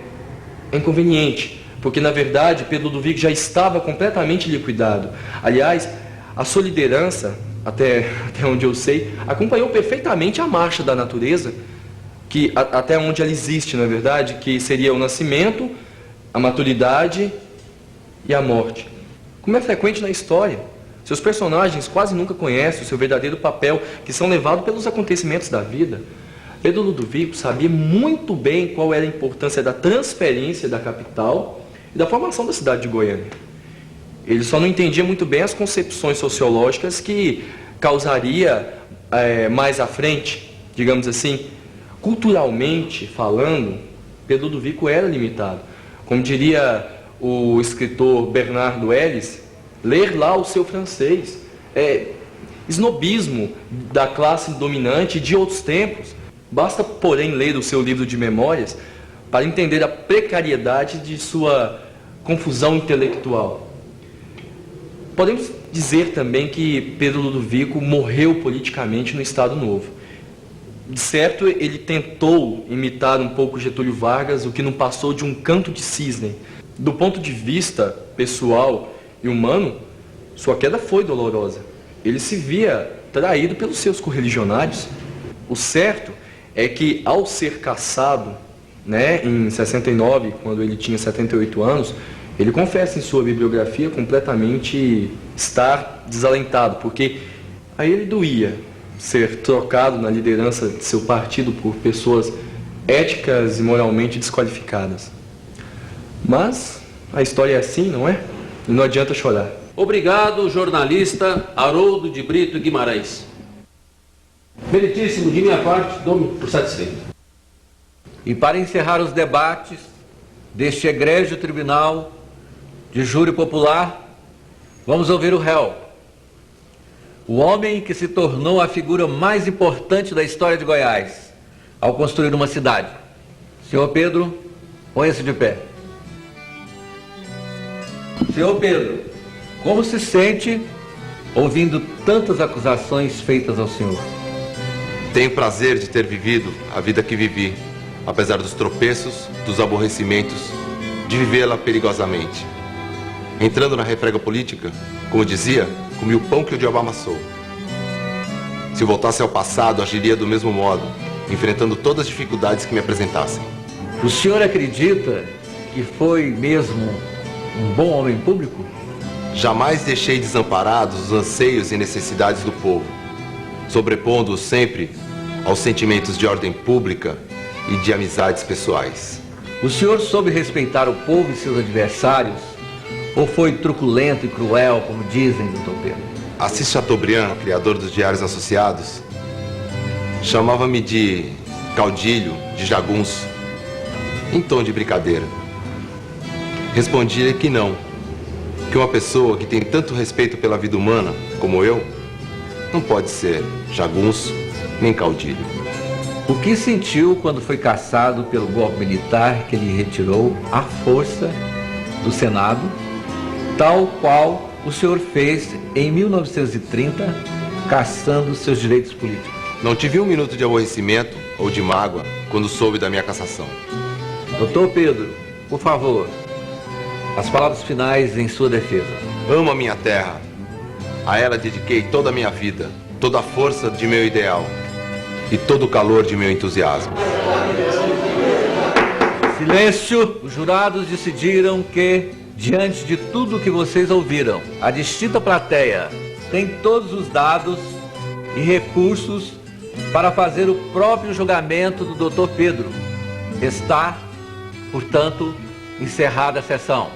Speaker 15: inconveniente, porque na verdade Pedro Ludovico já estava completamente liquidado. Aliás, a sua liderança, até onde eu sei, acompanhou perfeitamente a marcha da natureza, que até onde ela existe, na verdade, que seria o nascimento, a maturidade e a morte. Como é frequente na história, seus personagens quase nunca conhecem o seu verdadeiro papel, que são levados pelos acontecimentos da vida. Pedro Ludovico sabia muito bem qual era a importância da transferência da capital e da formação da cidade de Goiânia. Ele só não entendia muito bem as concepções sociológicas que causaria mais à frente, digamos assim. Culturalmente falando, Pedro Ludovico era limitado. Como diria o escritor Bernardo Ellis, ler lá o seu francês snobismo da classe dominante de outros tempos. Basta, porém, ler o seu livro de memórias para entender a precariedade de sua confusão intelectual. Podemos dizer também que Pedro Ludovico morreu politicamente no Estado Novo. De certo, ele tentou imitar um pouco Getúlio Vargas, o que não passou de um canto de cisne. Do ponto de vista pessoal e humano, sua queda foi dolorosa. Ele se via traído pelos seus correligionários. O certo é que, ao ser cassado, em 69, quando ele tinha 78 anos, ele confessa em sua bibliografia completamente estar desalentado, porque a ele doía ser trocado na liderança de seu partido por pessoas éticas e moralmente desqualificadas. Mas a história é assim, não é? E não adianta chorar.
Speaker 8: Obrigado, jornalista Haroldo de Brito Guimarães. Meritíssimo, de minha parte, dou-me por satisfeito.
Speaker 12: E para encerrar os debates deste egrégio tribunal de júri popular, vamos ouvir o réu. O homem que se tornou a figura mais importante da história de Goiás ao construir uma cidade. Senhor Pedro, ponha-se de pé. Senhor Pedro, como se sente ouvindo tantas acusações feitas ao senhor?
Speaker 16: Tenho prazer de ter vivido a vida que vivi, apesar dos tropeços, dos aborrecimentos, de vivê-la perigosamente. Entrando na refrega política, como dizia, comi o pão que o diabo amassou. Se eu voltasse ao passado, agiria do mesmo modo, enfrentando todas as dificuldades que me apresentassem.
Speaker 12: O senhor acredita que foi mesmo um bom homem público?
Speaker 16: Jamais deixei desamparados os anseios e necessidades do povo, sobrepondo-os sempre aos sentimentos de ordem pública e de amizades pessoais.
Speaker 12: O senhor soube respeitar o povo e seus adversários? Ou foi truculento e cruel, como dizem, doutor Pedro?
Speaker 16: Assis Chateaubriand, criador dos Diários Associados, chamava-me de caudilho, de jagunço, em tom de brincadeira. Respondi-lhe que não, que uma pessoa que tem tanto respeito pela vida humana como eu, não pode ser jagunço nem caudilho.
Speaker 12: O que sentiu quando foi cassado pelo golpe militar que lhe retirou a força do Senado, tal qual o senhor fez em 1930, cassando seus direitos políticos?
Speaker 16: Não tive um minuto de aborrecimento ou de mágoa quando soube da minha cassação.
Speaker 12: Doutor Pedro, por favor, as palavras finais em sua defesa.
Speaker 16: Amo a minha terra. A ela dediquei toda a minha vida, toda a força de meu ideal e todo o calor de meu entusiasmo.
Speaker 12: Silêncio! Os jurados decidiram que, diante de tudo que vocês ouviram, a distinta plateia tem todos os dados e recursos para fazer o próprio julgamento do Dr. Pedro. Está, portanto, encerrada a sessão.